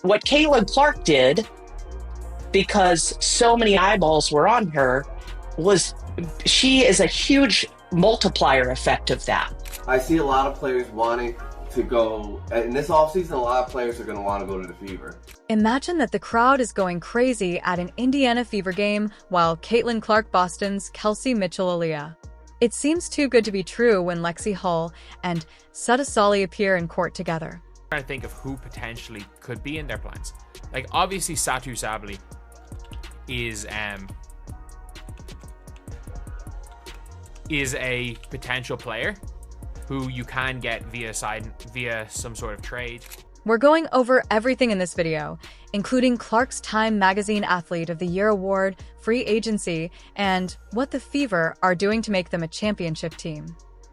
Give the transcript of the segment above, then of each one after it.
What Caitlin Clark did, because so many eyeballs were on her, was she is a huge multiplier effect of that. I see a lot of players wanting to go, in this offseason, a lot of players are going to want to go to the Fever. Imagine that the crowd is going crazy at an Indiana Fever game while Caitlin Clark Boston's Kelsey Mitchell-Aaliyah. It seems too good to be true when Lexi Hull and Sutta Solly appear in court together. Trying to think of who potentially could be in their plans. Like, obviously Satu Sabali is a potential player who you can get via some sort of trade. We're going over everything in this video, including Clark's Time Magazine Athlete of the Year award, free agency, and what the Fever are doing to make them a championship team.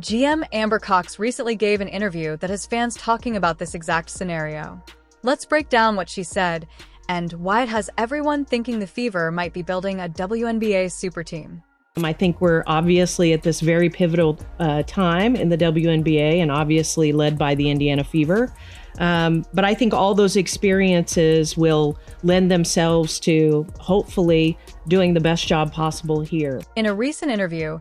GM Amber Cox recently gave an interview that has fans talking about this exact scenario. Let's break down what she said and why it has everyone thinking the Fever might be building a WNBA super team. I think we're obviously at this very pivotal time in the WNBA, and obviously led by the Indiana Fever. But I think all those experiences will lend themselves to hopefully doing the best job possible here. In a recent interview,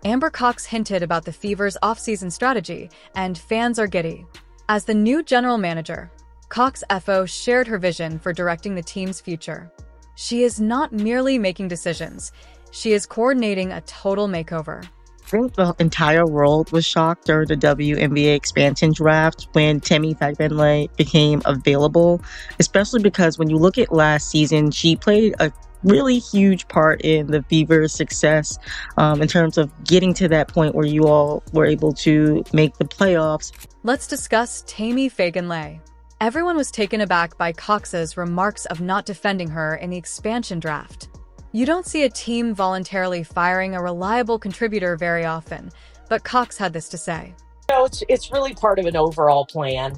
Amber Cox hinted about the Fever's offseason strategy, and fans are giddy. As the new general manager, Cox FO shared her vision for directing the team's future. She is not merely making decisions. She is coordinating a total makeover. I think the entire world was shocked during the WNBA expansion draft when Tammy Fagbenle became available, especially because when you look at last season, she played a really huge part in the Fever's success in terms of getting to that point where you all were able to make the playoffs. Let's discuss Tammy Fagbenle. Everyone was taken aback by Cox's remarks of not defending her in the expansion draft. You don't see a team voluntarily firing a reliable contributor very often, but Cox had this to say. It's really part of an overall plan,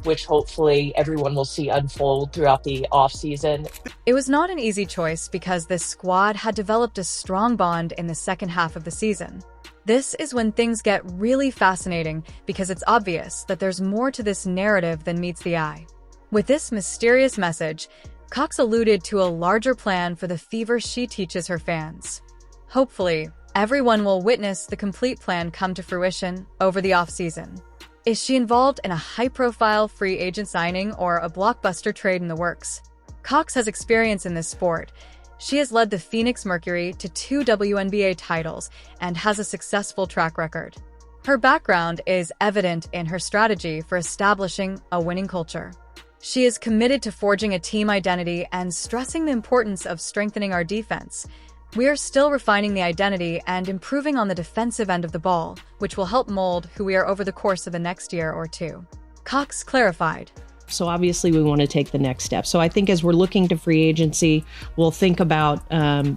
which hopefully everyone will see unfold throughout the offseason. It was not an easy choice because this squad had developed a strong bond in the second half of the season. This is when things get really fascinating because it's obvious that there's more to this narrative than meets the eye. With this mysterious message, Cox alluded to a larger plan for the Fever she teaches her fans. Hopefully, everyone will witness the complete plan come to fruition over the offseason. Is she involved in a high-profile free agent signing or a blockbuster trade in the works? Cox has experience in this sport. She has led the Phoenix Mercury to 2 WNBA titles and has a successful track record. Her background is evident in her strategy for establishing a winning culture. She is committed to forging a team identity and stressing the importance of strengthening our defense. We are still refining the identity and improving on the defensive end of the ball, which will help mold who we are over the course of the next year or two. Cox clarified. So obviously we want to take the next step. So I think as we're looking to free agency, we'll think about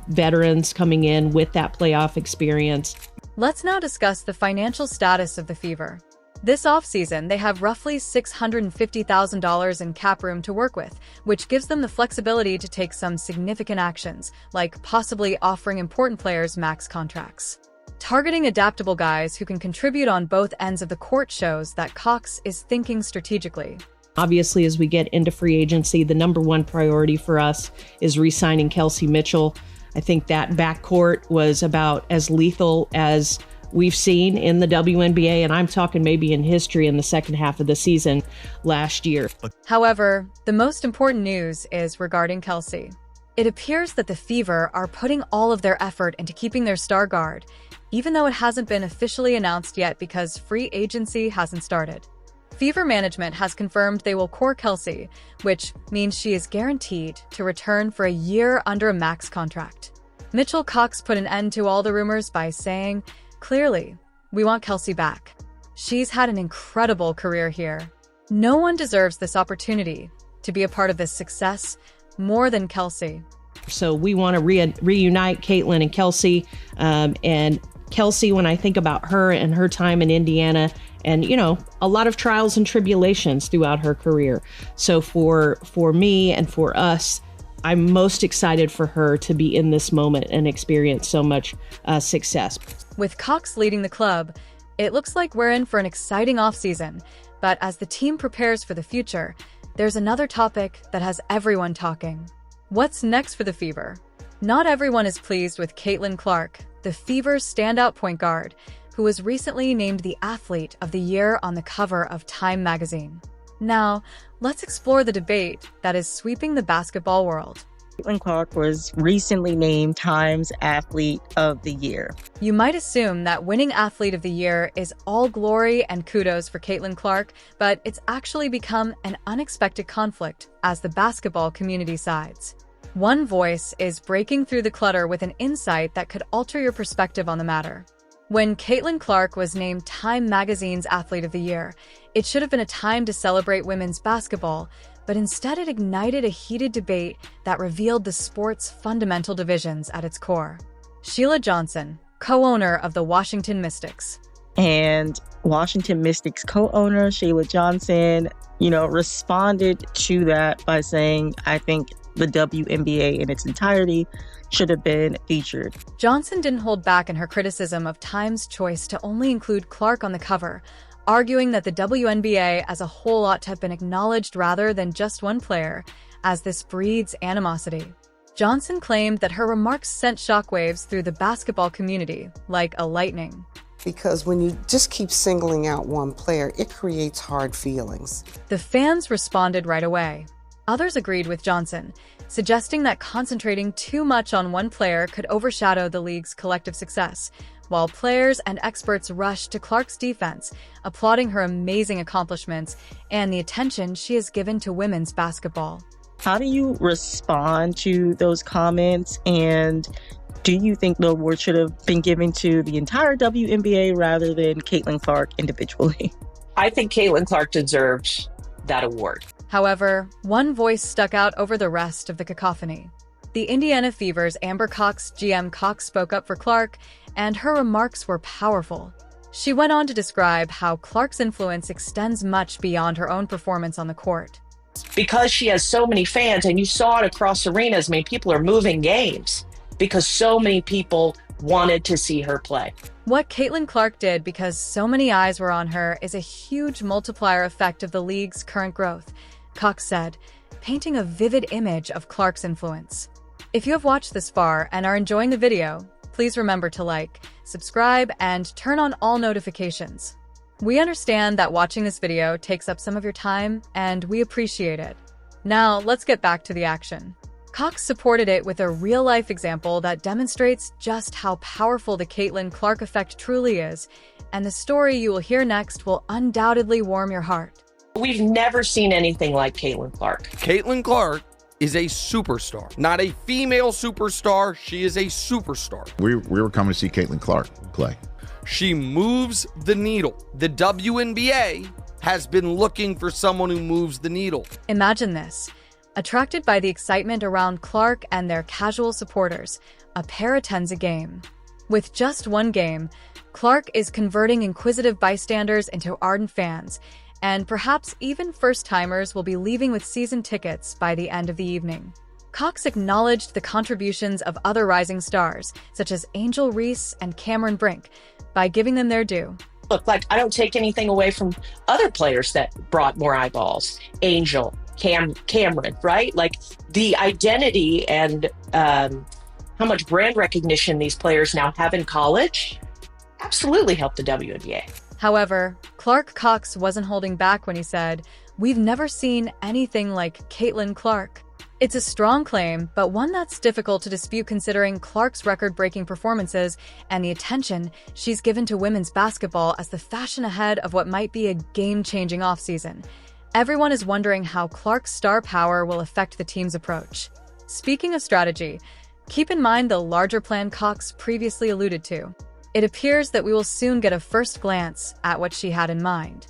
veterans coming in with that playoff experience. Let's now discuss the financial status of the Fever. This offseason, they have roughly $650,000 in cap room to work with, which gives them the flexibility to take some significant actions, like possibly offering important players max contracts. Targeting adaptable guys who can contribute on both ends of the court shows that Cox is thinking strategically. Obviously, as we get into free agency, the number one priority for us is re-signing Kelsey Mitchell. I think that backcourt was about as lethal as we've seen in the WNBA, and I'm talking maybe in history in the second half of the season last year. However, the most important news is regarding Kelsey. It appears that the Fever are putting all of their effort into keeping their star guard, even though it hasn't been officially announced yet because free agency hasn't started. Fever management has confirmed they will core Kelsey, which means she is guaranteed to return for a year under a max contract. Mitchell Cox put an end to all the rumors by saying, "Clearly, we want Kelsey back. She's had an incredible career here. No one deserves this opportunity to be a part of this success more than Kelsey." So we want to reunite Caitlin and Kelsey. And Kelsey, when I think about her and her time in Indiana, and, you know, a lot of trials and tribulations throughout her career. So for me and for us, I'm most excited for her to be in this moment and experience so much success. With Cox leading the club, it looks like we're in for an exciting offseason. But as the team prepares for the future, there's another topic that has everyone talking. What's next for the Fever? Not everyone is pleased with Caitlin Clark, the Fever's standout point guard, who was recently named the Athlete of the Year on the cover of Time magazine. Now, let's explore the debate that is sweeping the basketball world. Caitlin Clark was recently named Time's Athlete of the Year. You might assume that winning Athlete of the Year is all glory and kudos for Caitlin Clark, but it's actually become an unexpected conflict as the basketball community sides. One voice is breaking through the clutter with an insight that could alter your perspective on the matter. When Caitlin Clark was named Time magazine's Athlete of the Year, it should have been a time to celebrate women's basketball, but instead it ignited a heated debate that revealed the sport's fundamental divisions at its core. Sheila Johnson, co-owner of the Washington Mystics. And Washington Mystics co-owner Sheila Johnson, responded to that by saying, I think the WNBA in its entirety should have been featured. Johnson didn't hold back in her criticism of Time's choice to only include Clark on the cover, arguing that the WNBA as a whole ought to have been acknowledged rather than just one player, as this breeds animosity. Johnson claimed that her remarks sent shockwaves through the basketball community, like a lightning. Because when you just keep singling out one player, it creates hard feelings. The fans responded right away. Others agreed with Johnson, suggesting that concentrating too much on one player could overshadow the league's collective success, while players and experts rushed to Clark's defense, applauding her amazing accomplishments and the attention she has given to women's basketball. How do you respond to those comments, and do you think the award should have been given to the entire WNBA rather than Caitlin Clark individually? I think Caitlin Clark deserved that award. However, one voice stuck out over the rest of the cacophony. The Indiana Fever's Amber Cox GM Cox spoke up for Clark, and her remarks were powerful. She went on to describe how Clark's influence extends much beyond her own performance on the court. Because she has so many fans, and you saw it across arenas, people are moving games because so many people wanted to see her play. What Caitlin Clark did because so many eyes were on her is a huge multiplier effect of the league's current growth, Cox said, painting a vivid image of Clark's influence. If you have watched this far and are enjoying the video, please remember to like, subscribe, and turn on all notifications. We understand that watching this video takes up some of your time, and we appreciate it. Now, let's get back to the action. Cox supported it with a real-life example that demonstrates just how powerful the Caitlin Clark effect truly is, and the story you will hear next will undoubtedly warm your heart. We've never seen anything like Caitlin Clark. Caitlin Clark is a superstar, not a female superstar. She is a superstar. We were coming to see Caitlin Clark play. She moves the needle. The WNBA has been looking for someone who moves the needle. Imagine this. Attracted by the excitement around Clark and their casual supporters, a pair attends a game. With just one game, Clark is converting inquisitive bystanders into ardent fans, and perhaps even first-timers will be leaving with season tickets by the end of the evening. Cox acknowledged the contributions of other rising stars, such as Angel Reese and Cameron Brink, by giving them their due. Look, I don't take anything away from other players that brought more eyeballs. Angel, Cameron, right? The identity and how much brand recognition these players now have in college absolutely helped the WNBA. However, Clark Cox wasn't holding back when he said, "We've never seen anything like Caitlin Clark." It's a strong claim, but one that's difficult to dispute considering Clark's record-breaking performances and the attention she's given to women's basketball as the fashion ahead of what might be a game-changing offseason. Everyone is wondering how Clark's star power will affect the team's approach. Speaking of strategy, keep in mind the larger plan Cox previously alluded to. It appears that we will soon get a first glance at what she had in mind.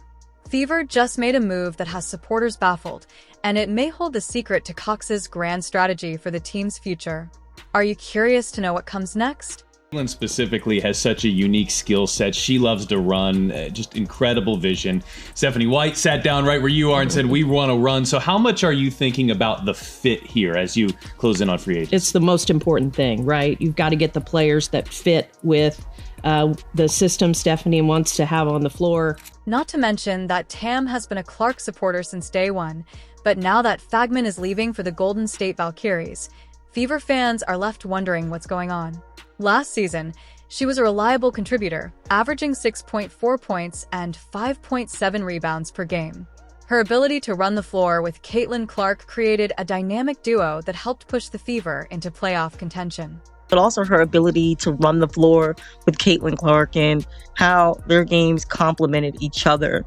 Fever just made a move that has supporters baffled, and it may hold the secret to Cox's grand strategy for the team's future. Are you curious to know what comes next? Caitlin specifically has such a unique skill set. She loves to run, just incredible vision. Stephanie White sat down right where you are and said, we want to run. So how much are you thinking about the fit here as you close in on free agency? It's the most important thing, right? You've got to get the players that fit with the system Stephanie wants to have on the floor. Not to mention that Tam has been a Clark supporter since day one, But now that Fagman is leaving for the Golden State Valkyries, Fever fans are left wondering what's going on. Last season, she was a reliable contributor, averaging 6.4 points and 5.7 rebounds per game. Her ability to run the floor with Caitlin Clark created a dynamic duo that helped push the Fever into playoff contention. But also her ability to run the floor with Caitlin Clark and how their games complemented each other.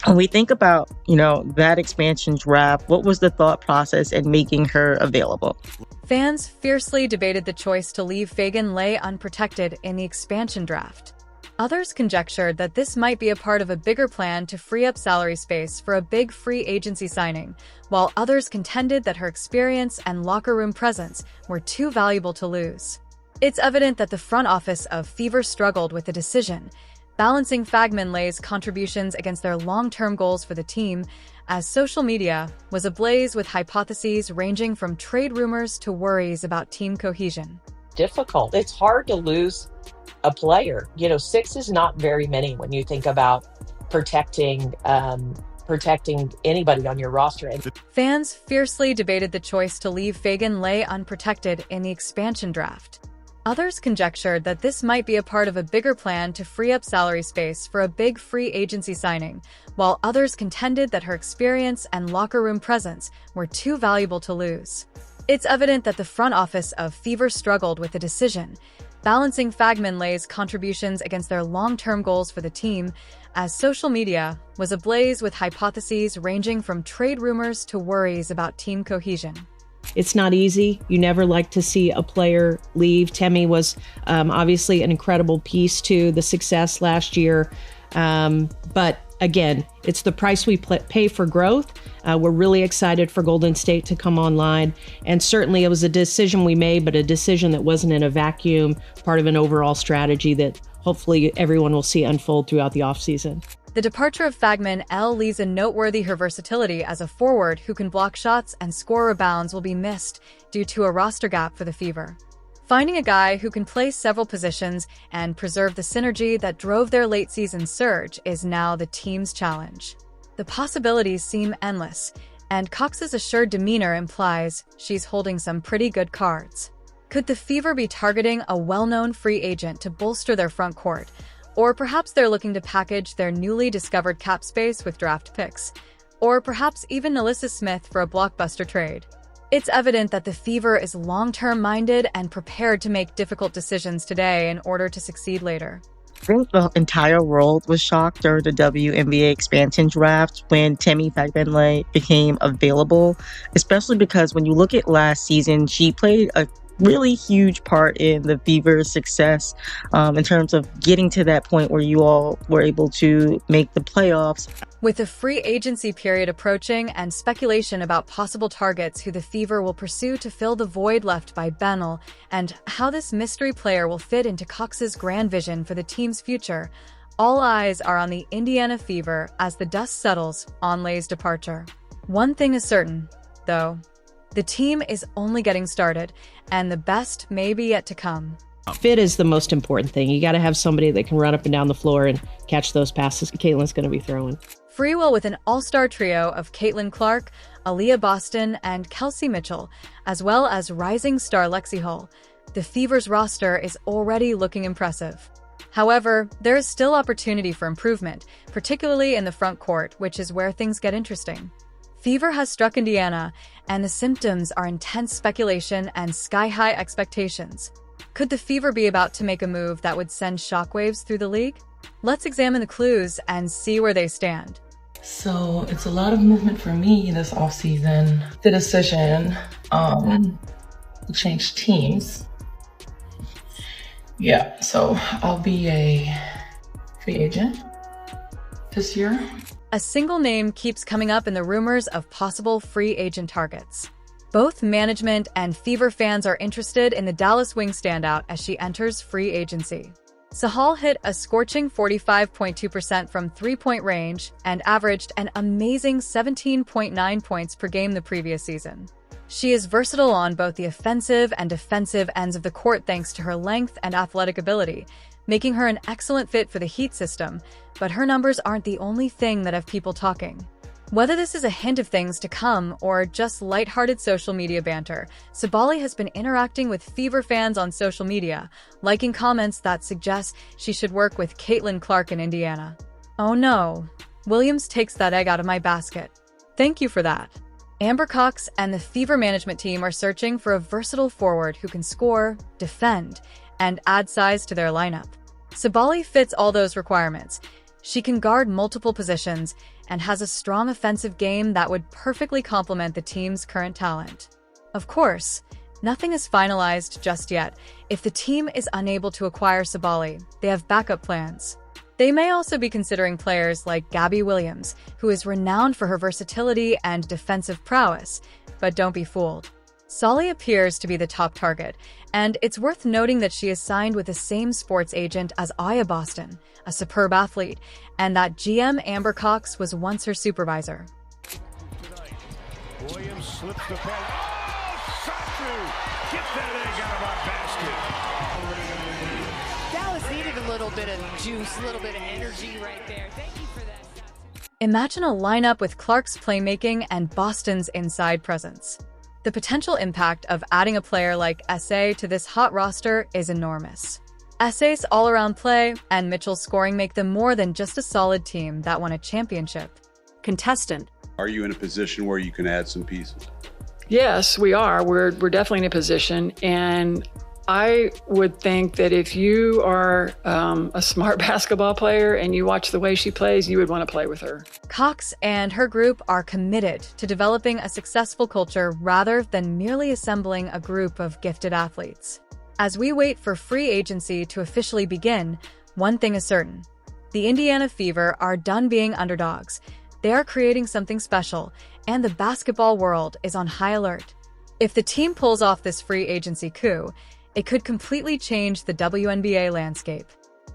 When we think about, that expansion draft, what was the thought process in making her available? Fans fiercely debated the choice to leave Fagan Lay unprotected in the expansion draft. Others conjectured that this might be a part of a bigger plan to free up salary space for a big free agency signing, while others contended that her experience and locker room presence were too valuable to lose. It's evident that the front office of Fever struggled with the decision, balancing Fagman Lay's contributions against their long-term goals for the team, as social media was ablaze with hypotheses ranging from trade rumors to worries about team cohesion. Difficult. It's hard to lose a player. 6 is not very many when you think about protecting anybody on your roster. Fans fiercely debated the choice to leave Fagan Lay unprotected in the expansion draft. Others conjectured that this might be a part of a bigger plan to free up salary space for a big free agency signing, while others contended that her experience and locker room presence were too valuable to lose. It's evident that the front office of Fever struggled with the decision, balancing Fagman Lay's contributions against their long-term goals for the team, as social media was ablaze with hypotheses ranging from trade rumors to worries about team cohesion. It's not easy. You never like to see a player leave. Temi was obviously an incredible piece to the success last year. But again, it's the price we pay for growth. We're really excited for Golden State to come online. And certainly it was a decision we made, but a decision that wasn't in a vacuum, part of an overall strategy that hopefully everyone will see unfold throughout the offseason. The departure of Fagman L leaves a noteworthy her versatility as a forward who can block shots and score rebounds will be missed due to a roster gap for the Fever. Finding a guy who can play several positions and preserve the synergy that drove their late-season surge is now the team's challenge. The possibilities seem endless, and Cox's assured demeanor implies she's holding some pretty good cards. Could the Fever be targeting a well-known free agent to bolster their front court? Or perhaps they're looking to package their newly discovered cap space with draft picks. Or perhaps even Alyssa Smith for a blockbuster trade. It's evident that the Fever is long-term minded and prepared to make difficult decisions today in order to succeed later. I think the entire world was shocked during the WNBA expansion draft when Temi Fagbenle became available, especially because when you look at last season, she played a really huge part in the Fever's success in terms of getting to that point where you all were able to make the playoffs. With the free agency period approaching and speculation about possible targets who the Fever will pursue to fill the void left by Bennell and how this mystery player will fit into Cox's grand vision for the team's future, all eyes are on the Indiana Fever as the dust settles on Lay's departure. One thing is certain, though. The team is only getting started, and the best may be yet to come. Fit is the most important thing. You got to have somebody that can run up and down the floor and catch those passes Caitlin's going to be throwing. Free will with an all-star trio of Caitlin Clark, Aaliyah Boston, and Kelsey Mitchell, as well as rising star Lexi Hull. The Fever's roster is already looking impressive. However, there is still opportunity for improvement, particularly in the front court, which is where things get interesting. Fever has struck Indiana, and the symptoms are intense speculation and sky-high expectations. Could the Fever be about to make a move that would send shockwaves through the league? Let's examine the clues and see where they stand. So it's a lot of movement for me this offseason. The decision to change teams. Yeah, so I'll be a free agent this year. A single name keeps coming up in the rumors of possible free agent targets. Both management and Fever fans are interested in the Dallas Wings standout as she enters free agency. Sahal hit a scorching 45.2% from three-point range and averaged an amazing 17.9 points per game the previous season. She is versatile on both the offensive and defensive ends of the court thanks to her length and athletic ability, making her an excellent fit for the Heat system, but her numbers aren't the only thing that have people talking. Whether this is a hint of things to come or just lighthearted social media banter, Sabali has been interacting with Fever fans on social media, liking comments that suggest she should work with Caitlin Clark in Indiana. Oh no, Williams takes that egg out of my basket. Thank you for that. Amber Cox and the Fever management team are searching for a versatile forward who can score, defend, and add size to their lineup. Sabali fits all those requirements. She can guard multiple positions and has a strong offensive game that would perfectly complement the team's current talent. Of course, nothing is finalized just yet. If the team is unable to acquire Sabali, they have backup plans. They may also be considering players like Gabby Williams, who is renowned for her versatility and defensive prowess, but don't be fooled. Solly appears to be the top target, and it's worth noting that she is signed with the same sports agent as Aya Boston, a superb athlete, and that GM Amber Cox was once her supervisor. Williams slips the pass. Oh, Satu! Get that egg out of our basket. Dallas needed a little bit of juice, a little bit of energy right there. Thank you for that. Imagine a lineup with Clark's playmaking and Boston's inside presence. The potential impact of adding a player like SA to this hot roster is enormous. SA's all-around play and Mitchell's scoring make them more than just a solid team that won a championship. Contestant. Are you in a position where you can add some pieces? Yes, we are. We're definitely in a position, and I would think that if you are a smart basketball player and you watch the way she plays, you would want to play with her. Cox and her group are committed to developing a successful culture rather than merely assembling a group of gifted athletes. As we wait for free agency to officially begin, one thing is certain. The Indiana Fever are done being underdogs. They are creating something special, and the basketball world is on high alert. If the team pulls off this free agency coup, it could completely change the WNBA landscape.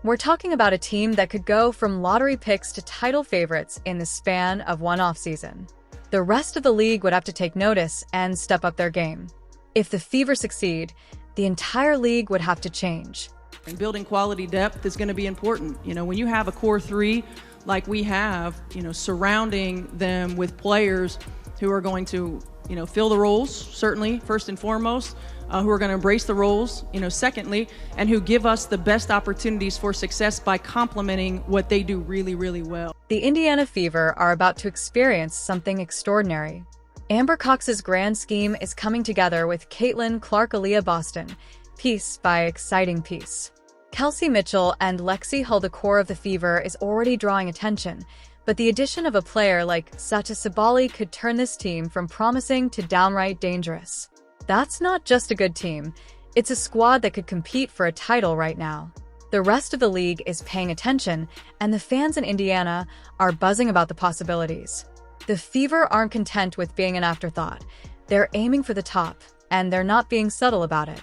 We're talking about a team that could go from lottery picks to title favorites in the span of one offseason. The rest of the league would have to take notice and step up their game. If the Fever succeed, the entire league would have to change. And building quality depth is going to be important. You know, when you have a core three like we have, surrounding them with players who are going to, fill the roles, certainly, first and foremost, who are going to embrace the roles, secondly, and who give us the best opportunities for success by complementing what they do really, really well. The Indiana Fever are about to experience something extraordinary. Amber Cox's grand scheme is coming together with Caitlin Clark-Aaliyah Boston, piece by exciting piece. Kelsey Mitchell and Lexi Hull, the core of the Fever, is already drawing attention, but the addition of a player like Sata Sabali could turn this team from promising to downright dangerous. That's not just a good team, it's a squad that could compete for a title right now. The rest of the league is paying attention, and the fans in Indiana are buzzing about the possibilities. The Fever aren't content with being an afterthought. They're aiming for the top, and they're not being subtle about it.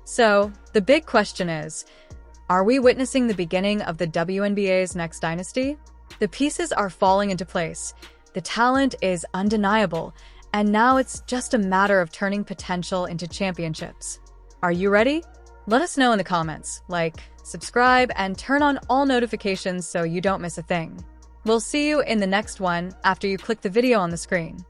So, the big question is, are we witnessing the beginning of the WNBA's next dynasty? The pieces are falling into place. The talent is undeniable, and now it's just a matter of turning potential into championships. Are you ready? Let us know in the comments. Like, subscribe, and turn on all notifications so you don't miss a thing. We'll see you in the next one after you click the video on the screen.